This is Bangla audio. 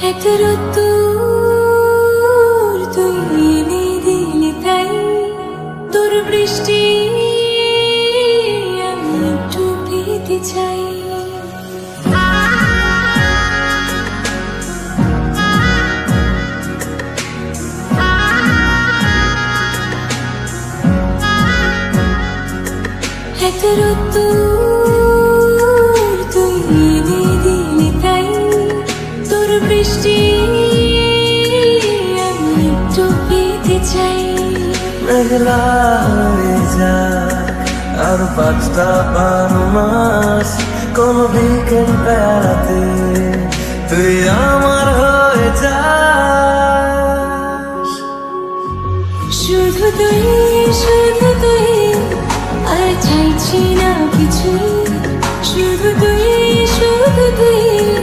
এক রোদ্দুর তুই এনে দিলি তাই, তোর বৃষ্টি আমি একটু পেতে চাই। এক রোদ্দুর তুই এনে দিলি তাই, তোর বৃষ্টি আমি একটু পেতে চাই। মেঘলা হয়ে যাক আর 5টা মাস, কোন বিকেল বেড়াতে